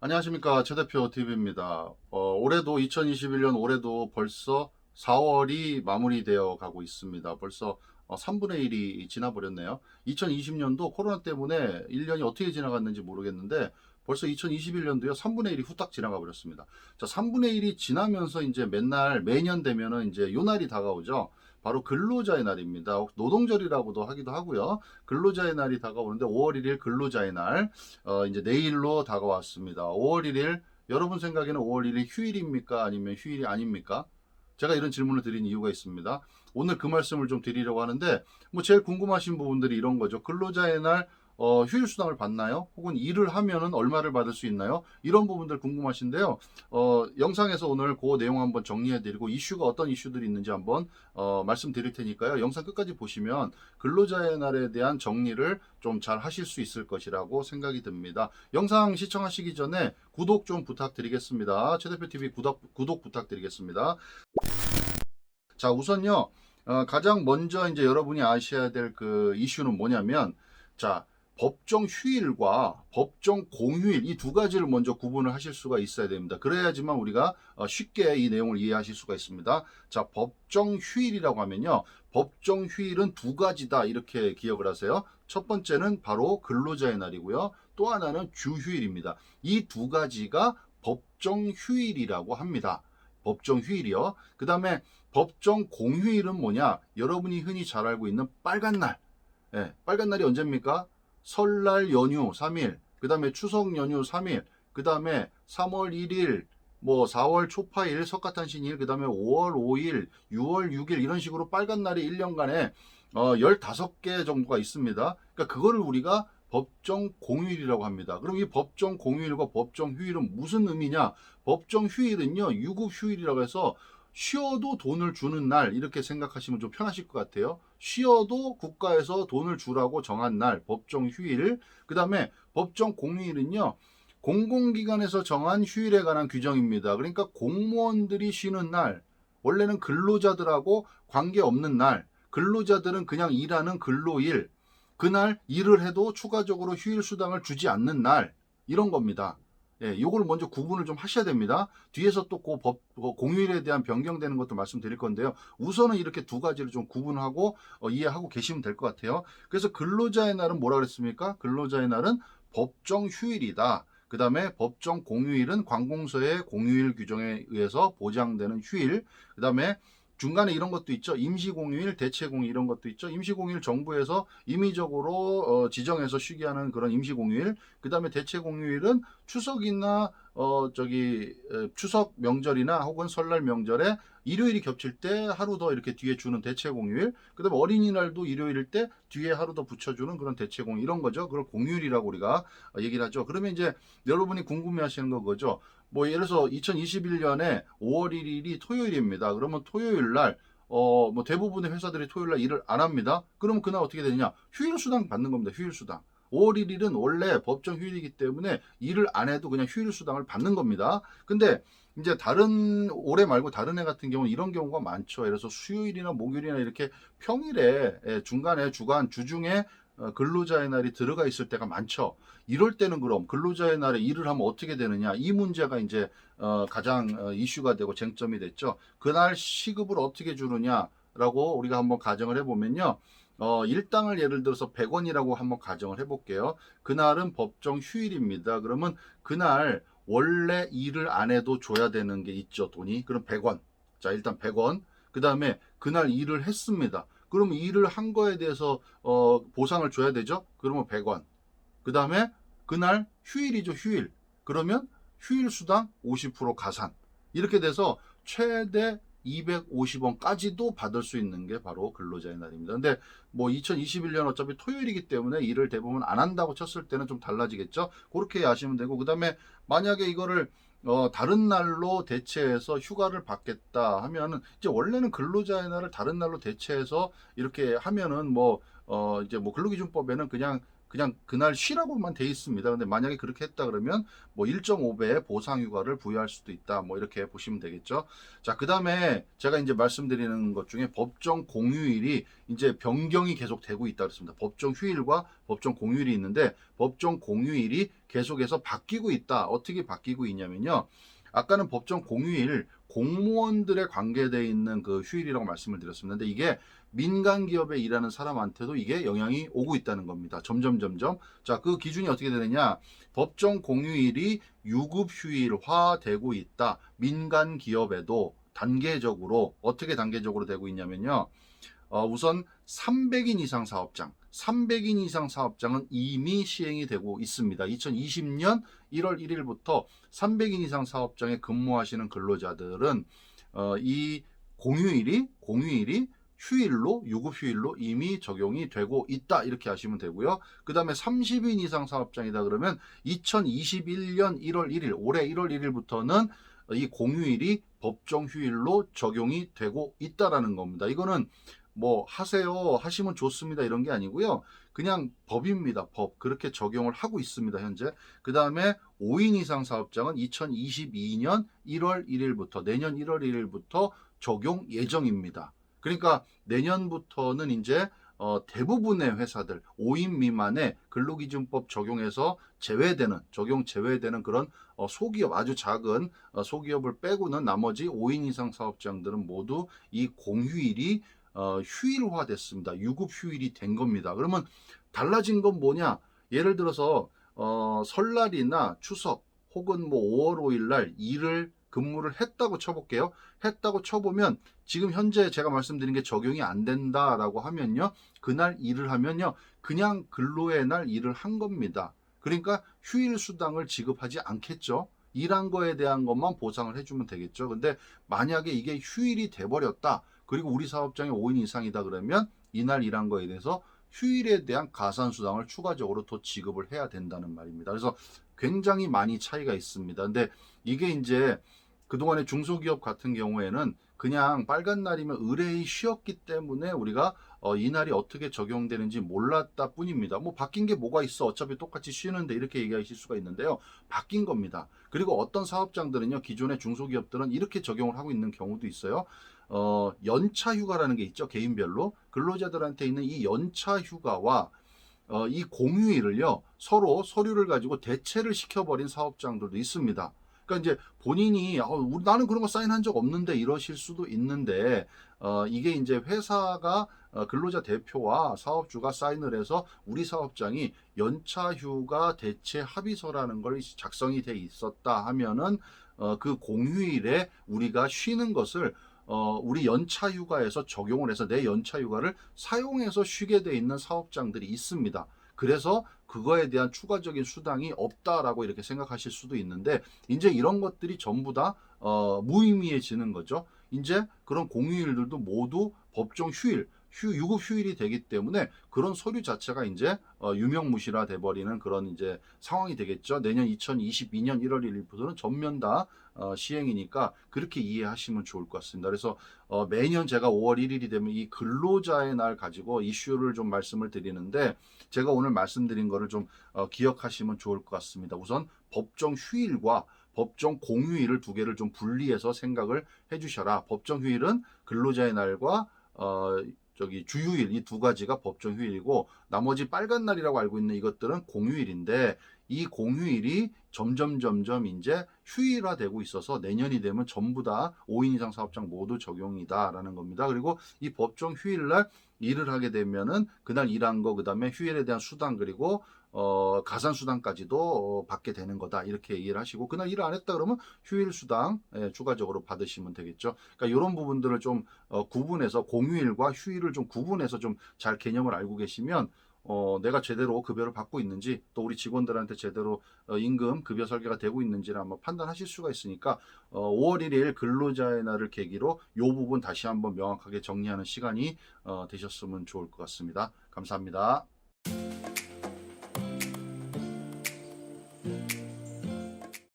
안녕하십니까, 최 대표 TV입니다. 올해도 2021년 올해도 벌써 4월이 마무리되어 가고 있습니다. 벌써 3분의 1이 지나버렸네요. 2020년도 코로나 때문에 1년이 어떻게 지나갔는지 모르겠는데 벌써 2021년도요 3분의 1이 후딱 지나가 버렸습니다. 자, 3분의 1이 지나면서 이제 맨날 매년 되면은 이제 요 날이 다가오죠. 바로 근로자의 날입니다. 노동절이라고도 하기도 하고요. 근로자의 날이 다가오는데 5월 1일 근로자의 날, 이제 내일로 다가왔습니다. 5월 1일, 여러분 생각에는 5월 1일 휴일입니까? 아니면 휴일이 아닙니까? 제가 이런 질문을 드린 이유가 있습니다. 오늘 그 말씀을 좀 드리려고 하는데, 뭐 제일 궁금하신 부분들이 이런 거죠. 근로자의 날, 휴일 수당을 받나요? 혹은 일을 하면은 얼마를 받을 수 있나요? 이런 부분들 궁금하신데요. 영상에서 오늘 그 내용 한번 정리해 드리고, 이슈가 어떤 이슈들이 있는지 한번 말씀드릴 테니까요. 영상 끝까지 보시면 근로자의 날에 대한 정리를 좀 잘 하실 수 있을 것이라고 생각이 듭니다. 영상 시청하시기 전에 구독 좀 부탁드리겠습니다. 최대표TV 구독 부탁드리겠습니다. 자, 우선요, 가장 먼저 이제 여러분이 아셔야 될 그 이슈는 뭐냐면, 자, 법정 휴일과 법정 공휴일 이 두 가지를 먼저 구분을 하실 수가 있어야 됩니다. 그래야지만 우리가 쉽게 이 내용을 이해하실 수가 있습니다. 자, 법정 휴일이라고 하면요, 법정 휴일은 두 가지다 이렇게 기억을 하세요. 첫 번째는 바로 근로자의 날이고요. 또 하나는 주휴일입니다. 이 두 가지가 법정 휴일이라고 합니다. 법정 휴일이요. 그 다음에 법정 공휴일은 뭐냐? 여러분이 흔히 잘 알고 있는 빨간 날. 예, 빨간 날이 언제입니까? 설날 연휴 3일, 그 다음에 추석 연휴 3일, 그 다음에 3월 1일, 뭐 4월 초파일, 석가탄신일, 그 다음에 5월 5일, 6월 6일 이런 식으로 빨간 날이 1년간에 15개 정도가 있습니다. 그러니까 그거를 우리가 법정 공휴일이라고 합니다. 그럼 이 법정 공휴일과 법정 휴일은 무슨 의미냐? 법정 휴일은요, 유급 휴일이라고 해서 쉬어도 돈을 주는 날 이렇게 생각하시면 좀 편하실 것 같아요. 쉬어도 국가에서 돈을 주라고 정한 날, 법정 휴일. 그 다음에 법정 공휴일은요, 공공기관에서 정한 휴일에 관한 규정입니다. 그러니까 공무원들이 쉬는 날, 원래는 근로자들하고 관계없는 날, 근로자들은 그냥 일하는 근로일, 그날 일을 해도 추가적으로 휴일 수당을 주지 않는 날, 이런 겁니다. 예, 요걸 먼저 구분을 좀 하셔야 됩니다. 뒤에서 또 그 공휴일에 대한 변경되는 것도 말씀드릴 건데요. 우선은 이렇게 두 가지를 좀 구분하고 이해하고 계시면 될 것 같아요. 그래서 근로자의 날은 뭐라 그랬습니까? 근로자의 날은 법정 휴일이다. 그 다음에 법정 공휴일은 관공서의 공휴일 규정에 의해서 보장되는 휴일. 그 다음에 중간에 이런 것도 있죠. 임시공휴일, 대체공휴일 이런 것도 있죠. 임시공휴일 정부에서 임의적으로 지정해서 쉬게 하는 그런 임시공휴일. 그 다음에 대체공휴일은 추석이나 추석 명절이나 혹은 설날 명절에 일요일이 겹칠 때 하루 더 이렇게 뒤에 주는 대체공휴일. 그 다음에 어린이날도 일요일일 때 뒤에 하루 더 붙여주는 그런 대체공휴일 이런 거죠. 그걸 공휴일이라고 우리가 얘기를 하죠. 그러면 이제 여러분이 궁금해 하시는 거 그거죠. 뭐 예를 들어서 2021년에 5월 1일이 토요일입니다. 그러면 토요일 날 뭐 대부분의 회사들이 토요일 날 일을 안 합니다. 그러면 그날 어떻게 되느냐? 휴일 수당 받는 겁니다. 휴일 수당. 5월 1일은 원래 법정 휴일이기 때문에 일을 안 해도 그냥 휴일 수당을 받는 겁니다. 근데 이제 다른 올해 말고 다른 해 같은 경우는 이런 경우가 많죠. 예를 들어서 수요일이나 목요일이나 이렇게 평일에 중간에 주간 주중에 근로자의 날이 들어가 있을 때가 많죠. 이럴 때는 그럼 근로자의 날에 일을 하면 어떻게 되느냐? 이 문제가 이제 가장 이슈가 되고 쟁점이 됐죠. 그날 시급을 어떻게 주느냐라고 우리가 한번 가정을 해보면요. 일당을 예를 들어서 100원이라고 한번 가정을 해볼게요. 그날은 법정 휴일입니다. 그러면 그날 원래 일을 안 해도 줘야 되는 게 있죠, 돈이. 그럼 100원. 자, 일단 100원. 그 다음에 그날 일을 했습니다. 그럼 일을 한 거에 대해서 보상을 줘야 되죠? 그러면 100원. 그 다음에 그날 휴일이죠, 휴일. 그러면 휴일 수당 50% 가산. 이렇게 돼서 최대 250원까지도 받을 수 있는 게 바로 근로자의 날입니다. 근데 뭐 2021년 어차피 토요일이기 때문에 일을 대부분 안 한다고 쳤을 때는 좀 달라지겠죠. 그렇게 아시면 되고, 그 다음에 만약에 이거를 다른 날로 대체해서 휴가를 받겠다 하면은 이제 원래는 근로자의 날을 다른 날로 대체해서 이렇게 하면은 뭐 이제 뭐 근로기준법에는 그냥 그냥 그날 쉬라고만 돼 있습니다. 근데 만약에 그렇게 했다 그러면 뭐 1.5배의 보상휴가를 부여할 수도 있다. 뭐 이렇게 보시면 되겠죠. 자, 그 다음에 제가 이제 말씀드리는 것 중에 법정 공휴일이 이제 변경이 계속 되고 있다 그랬습니다. 법정 휴일과 법정 공휴일이 있는데 법정 공휴일이 계속해서 바뀌고 있다. 어떻게 바뀌고 있냐면요. 아까는 법정 공휴일 공무원들에 관계되어 있는 그 휴일이라고 말씀을 드렸습니다. 근데 이게 민간 기업에 일하는 사람한테도 이게 영향이 오고 있다는 겁니다. 점점. 자, 그 기준이 어떻게 되느냐? 법정 공휴일이 유급 휴일화 되고 있다. 민간 기업에도 단계적으로 어떻게 단계적으로 되고 있냐면요. 우선 300인 이상 사업장, 300인 이상 사업장은 이미 시행이 되고 있습니다. 2020년 1월 1일부터 300인 이상 사업장에 근무하시는 근로자들은 이 공휴일이 휴일로, 유급 휴일로 이미 적용이 되고 있다. 이렇게 하시면 되고요. 그 다음에 30인 이상 사업장이다 그러면 2021년 1월 1일, 올해 1월 1일부터는 이 공휴일이 법정 휴일로 적용이 되고 있다라는 겁니다. 이거는 뭐 하세요, 하시면 좋습니다, 이런 게 아니고요. 그냥 법입니다. 법. 그렇게 적용을 하고 있습니다, 현재. 그 다음에 5인 이상 사업장은 2022년 1월 1일부터, 내년 1월 1일부터 적용 예정입니다. 그러니까 내년부터는 이제 대부분의 회사들 5인 미만의 근로기준법 적용해서 적용 제외되는 그런 소기업, 아주 작은 소기업을 빼고는 나머지 5인 이상 사업장들은 모두 이 공휴일이 휴일화 됐습니다. 유급 휴일이 된 겁니다. 그러면 달라진 건 뭐냐? 예를 들어서 설날이나 추석 혹은 뭐 5월 5일 날 일을 근무를 했다고 쳐볼게요. 했다고 쳐보면 지금 현재 제가 말씀드린 게 적용이 안 된다라고 하면요. 그날 일을 하면요. 그냥 근로의 날 일을 한 겁니다. 그러니까 휴일 수당을 지급하지 않겠죠. 일한 거에 대한 것만 보상을 해주면 되겠죠. 근데 만약에 이게 휴일이 돼버렸다. 그리고 우리 사업장이 5인 이상이다 그러면 이날 일한 거에 대해서 휴일에 대한 가산수당을 추가적으로 더 지급을 해야 된다는 말입니다. 그래서 굉장히 많이 차이가 있습니다. 근데 이게 이제 그동안의 중소기업 같은 경우에는 그냥 빨간 날이면 의뢰이 쉬었기 때문에 우리가 이 날이 어떻게 적용되는지 몰랐다 뿐입니다. 뭐 바뀐 게 뭐가 있어? 어차피 똑같이 쉬는데 이렇게 얘기하실 수가 있는데요. 바뀐 겁니다. 그리고 어떤 사업장들은요, 기존의 중소기업들은 이렇게 적용을 하고 있는 경우도 있어요. 연차 휴가라는 게 있죠. 개인별로. 근로자들한테 있는 이 연차 휴가와 이 공휴일을요, 서로 서류를 가지고 대체를 시켜버린 사업장들도 있습니다. 그러니까 이제 본인이 나는 그런 거 사인한 적 없는데 이러실 수도 있는데 이게 이제 회사가 근로자 대표와 사업주가 사인을 해서 우리 사업장이 연차휴가 대체 합의서라는 걸 작성이 돼 있었다 하면은 그 공휴일에 우리가 쉬는 것을 우리 연차휴가에서 적용을 해서 내 연차휴가를 사용해서 쉬게 돼 있는 사업장들이 있습니다. 그래서 그거에 대한 추가적인 수당이 없다라고 이렇게 생각하실 수도 있는데 이제 이런 것들이 전부 다 무의미해지는 거죠. 이제 그런 공휴일들도 모두 법정 유급 휴일이 되기 때문에 그런 서류 자체가 이제 유명무실화 돼버리는 그런 이제 상황이 되겠죠. 내년 2022년 1월 1일부터는 전면 다 시행이니까 그렇게 이해하시면 좋을 것 같습니다. 그래서 매년 제가 5월 1일이 되면 이 근로자의 날 가지고 이슈를 좀 말씀을 드리는데 제가 오늘 말씀드린 거를 좀 기억하시면 좋을 것 같습니다. 우선 법정 휴일과 법정 공휴일을 두 개를 좀 분리해서 생각을 해주셔라. 법정 휴일은 근로자의 날과 주휴일 이 두 가지가 법정 휴일이고 나머지 빨간 날이라고 알고 있는 이것들은 공휴일인데 이 공휴일이 점점 이제 휴일화되고 있어서 내년이 되면 전부 다 5인 이상 사업장 모두 적용이다라는 겁니다. 그리고 이 법정 휴일날 일을 하게 되면은 그날 일한 거 그다음에 휴일에 대한 수당 그리고 가산 수당까지도 받게 되는 거다 이렇게 이해를 하시고 그날 일을 안 했다 그러면 휴일 수당 추가적으로 받으시면 되겠죠. 그러니까 이런 부분들을 좀 구분해서 공휴일과 휴일을 좀 구분해서 좀 잘 개념을 알고 계시면 내가 제대로 급여를 받고 있는지 또 우리 직원들한테 제대로 임금 급여 설계가 되고 있는지를 한번 판단하실 수가 있으니까 5월 1일 근로자의 날을 계기로 이 부분 다시 한번 명확하게 정리하는 시간이 되셨으면 좋을 것 같습니다. 감사합니다.